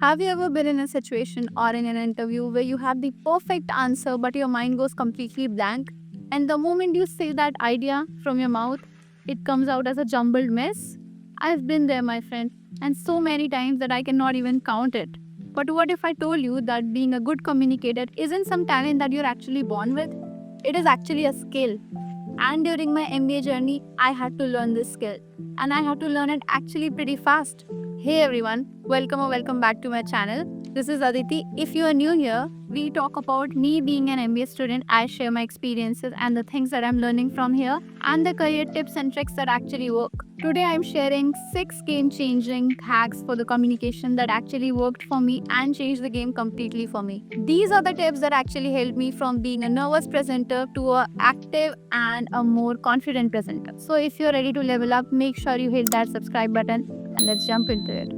Have you ever been in a situation or in an interview where you have the perfect answer but your mind goes completely blank? And the moment you say that idea from your mouth, it comes out as a jumbled mess? I've been there, my friend, and so many times that I cannot even count it. But what if I told you that being a good communicator isn't some talent that you're actually born with? It is actually a skill. And during my MBA journey, I had to learn this skill. And I had to learn it actually pretty fast. Hey everyone, welcome or welcome back to my channel. This is Aditi. If you are new here, we talk about me being an MBA student. I share my experiences and the things that I'm learning from here and the career tips and tricks that actually work. Today I'm sharing 6 game-changing hacks for the communication that actually worked for me and changed the game completely for me. These are the tips that actually helped me from being a nervous presenter to a active and a more confident presenter. So if you're ready to level up, make sure you hit that subscribe button and let's jump into it.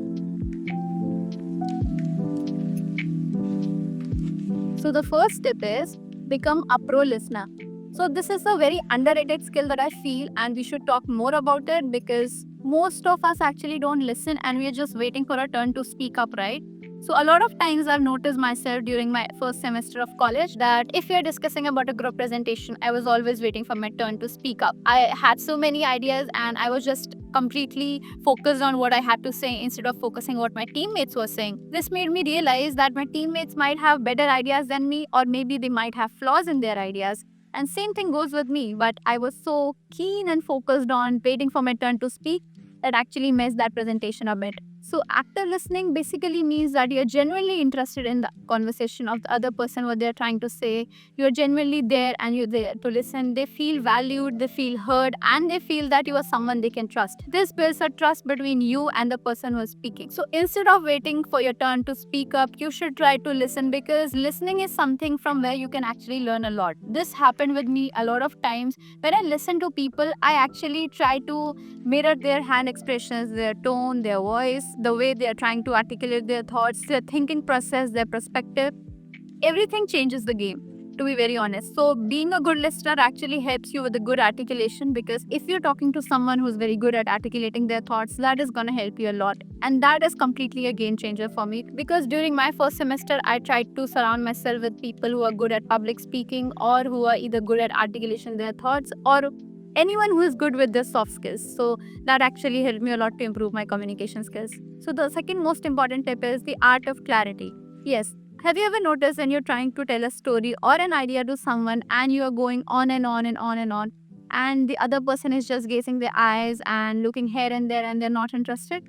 So the first tip is become a pro listener. So this is a very underrated skill that I feel and we should talk more about it because most of us actually don't listen and we are just waiting for a turn to speak up, right? So a lot of times I've noticed myself during my first semester of college that if we are discussing about a group presentation, I was always waiting for my turn to speak up. I had so many ideas and I was just completely focused on what I had to say instead of focusing what my teammates were saying. This made me realize that my teammates might have better ideas than me or maybe they might have flaws in their ideas. And same thing goes with me, but I was so keen and focused on waiting for my turn to speak that actually messed that presentation a bit. So active listening basically means that you're genuinely interested in the conversation of the other person, what they're trying to say. You're genuinely there and you're there to listen. They feel valued, they feel heard, and they feel that you are someone they can trust. This builds a trust between you and the person who is speaking. So instead of waiting for your turn to speak up, you should try to listen because listening is something from where you can actually learn a lot. This happened with me a lot of times. When I listen to people, I actually try to mirror their hand expressions, their tone, their voice, the way they are trying to articulate their thoughts, their thinking process, their perspective. Everything changes the game, to be very honest. So being a good listener actually helps you with a good articulation because if you're talking to someone who's very good at articulating their thoughts, that is going to help you a lot. And that is completely a game changer for me because during my first semester, I tried to surround myself with people who are good at public speaking or who are either good at articulation their thoughts or anyone who is good with their soft skills. So that actually helped me a lot to improve my communication skills. So the second most important tip is the art of clarity. Yes. Have you ever noticed when you're trying to tell a story or an idea to someone and you are going on and on and on and on, and the other person is just gazing their eyes and looking here and there and they're not interested?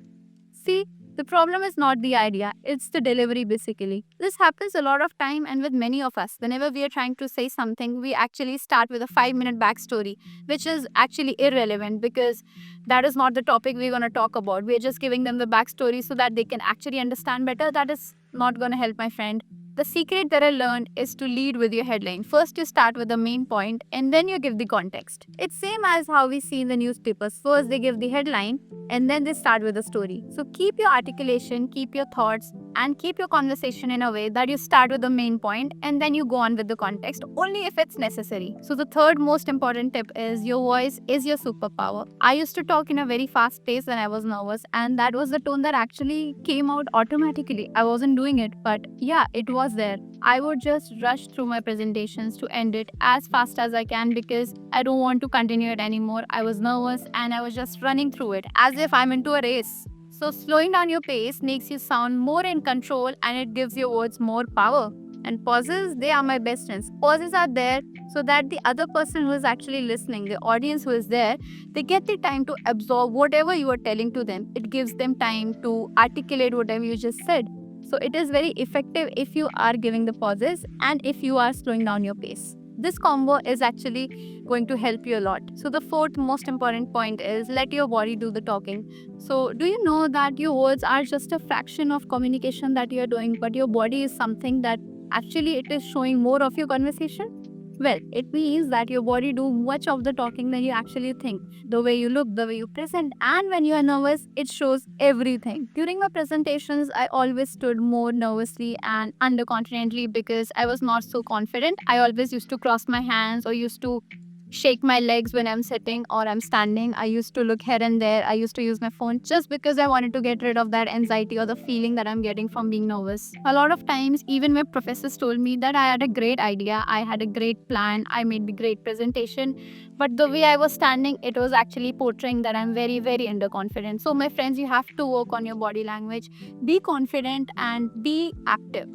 See, the problem is not the idea, it's the delivery basically. This happens a lot of time and with many of us. Whenever we are trying to say something, we actually start with a 5-minute backstory, which is actually irrelevant because that is not the topic we're going to talk about. We're just giving them the backstory so that they can actually understand better. That is not going to help, my friend. The secret that I learned is to lead with your headline. First, you start with the main point and then you give the context. It's same as how we see in the newspapers. First, they give the headline and then they start with the story. So keep your articulation, keep your thoughts, and keep your conversation in a way that you start with the main point and then you go on with the context only if it's necessary. So the third most important tip is your voice is your superpower. I used to talk in a very fast pace when I was nervous, and that was the tone that actually came out automatically. I wasn't doing it, but yeah, it was there. I would just rush through my presentations to end it as fast as I can because I don't want to continue it anymore. I was nervous and I was just running through it as if I'm into a race. So, slowing down your pace makes you sound more in control and it gives your words more power. And pauses, they are my best friends. Pauses are there so that the other person who is actually listening, the audience who is there, they get the time to absorb whatever you are telling to them. It gives them time to articulate whatever you just said. So it is very effective if you are giving the pauses and if you are slowing down your pace. This combo is actually going to help you a lot. So the fourth most important point is let your body do the talking. So do you know that your words are just a fraction of communication that you are doing, but your body is something that actually it is showing more of your conversation? Well, it means that your body do much of the talking than you actually think. The way you look, the way you present, and when you are nervous, it shows everything. During my presentations, I always stood more nervously and underconfidently because I was not so confident. I always used to cross my hands or used to shake my legs when I'm sitting or I'm standing. I used to look here and there. I used to use my phone just because I wanted to get rid of that anxiety or the feeling that I'm getting from being nervous. A lot of times, even my professors told me that I had a great idea, I had a great plan, I made a great presentation, but the way I was standing, it was actually portraying that I'm very, very underconfident. So, my friends, you have to work on your body language, be confident, and be active.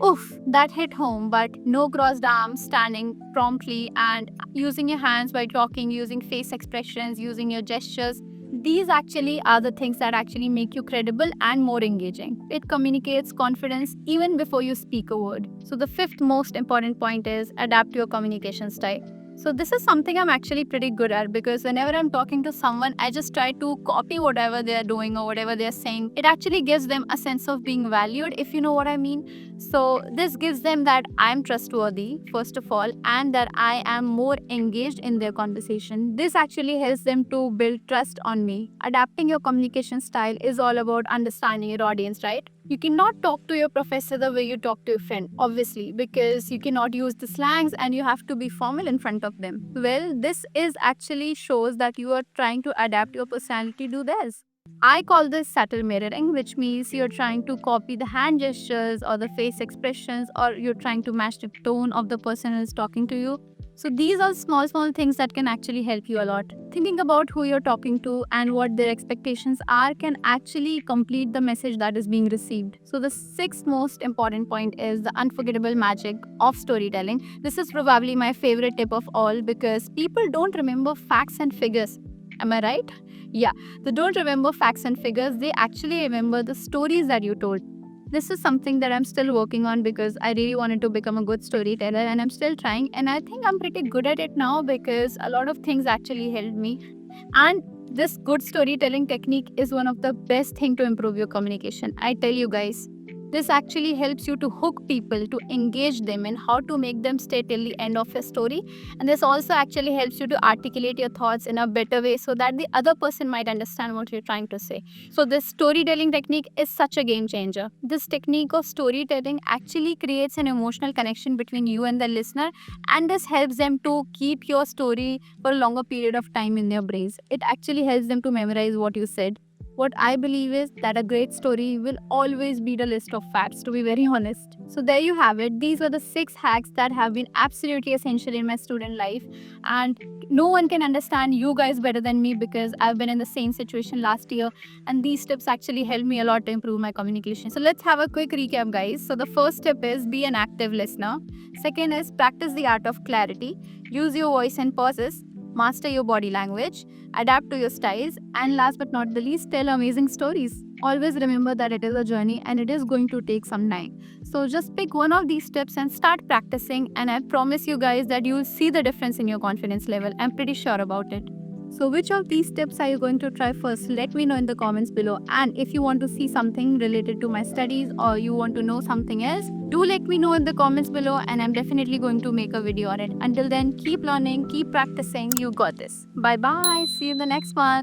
Oof, that hit home, but no crossed arms, standing promptly, and using your hands while talking, using face expressions, using your gestures. These actually are the things that actually make you credible and more engaging. It communicates confidence even before you speak a word. So, the fifth most important point is adapt your communication style. So, this is something I'm actually pretty good at because whenever I'm talking to someone, I just try to copy whatever they're doing or whatever they're saying. It actually gives them a sense of being valued, if you know what I mean. So, this gives them that I'm trustworthy, first of all, and that I am more engaged in their conversation. This actually helps them to build trust on me. Adapting your communication style is all about understanding your audience, right? You cannot talk to your professor the way you talk to your friend, obviously, because you cannot use the slangs and you have to be formal in front of them. Well, this is actually shows that you are trying to adapt your personality to theirs. I call this subtle mirroring, which means you're trying to copy the hand gestures or the face expressions, or you're trying to match the tone of the person who is talking to you. So, these are small, small things that can actually help you a lot. Thinking about who you're talking to and what their expectations are can actually complete the message that is being received. So, the sixth most important point is the unforgettable magic of storytelling. This is probably my favorite tip of all because people don't remember facts and figures. Am I right? Yeah, they don't remember facts and figures, they actually remember the stories that you told. This is something that I'm still working on because I really wanted to become a good storyteller and I'm still trying. And I think I'm pretty good at it now because a lot of things actually helped me. And this good storytelling technique is one of the best thing to improve your communication. I tell you guys, this actually helps you to hook people, to engage them in how to make them stay till the end of your story. And this also actually helps you to articulate your thoughts in a better way so that the other person might understand what you're trying to say. So, this storytelling technique is such a game changer. This technique of storytelling actually creates an emotional connection between you and the listener, and this helps them to keep your story for a longer period of time in their brains. It actually helps them to memorize what you said. What I believe is that a great story will always beat a list of facts, to be very honest. So, there you have it. These were the 6 hacks that have been absolutely essential in my student life. And no one can understand you guys better than me because I've been in the same situation last year. And these tips actually helped me a lot to improve my communication. So, let's have a quick recap, guys. So, the first tip is be an active listener. Second is practice the art of clarity. Use your voice and pauses. Master your body language, adapt to your styles, and last but not the least, tell amazing stories. Always remember that it is a journey and it is going to take some time. So just pick one of these steps and start practicing, and I promise you guys that you will see the difference in your confidence level. I'm pretty sure about it. So, which of these tips are you going to try first? Let me know in the comments below. And if you want to see something related to my studies or you want to know something else, do let me know in the comments below, and I'm definitely going to make a video on it. Until then, keep learning, keep practicing. You got this. Bye bye. See you in the next one.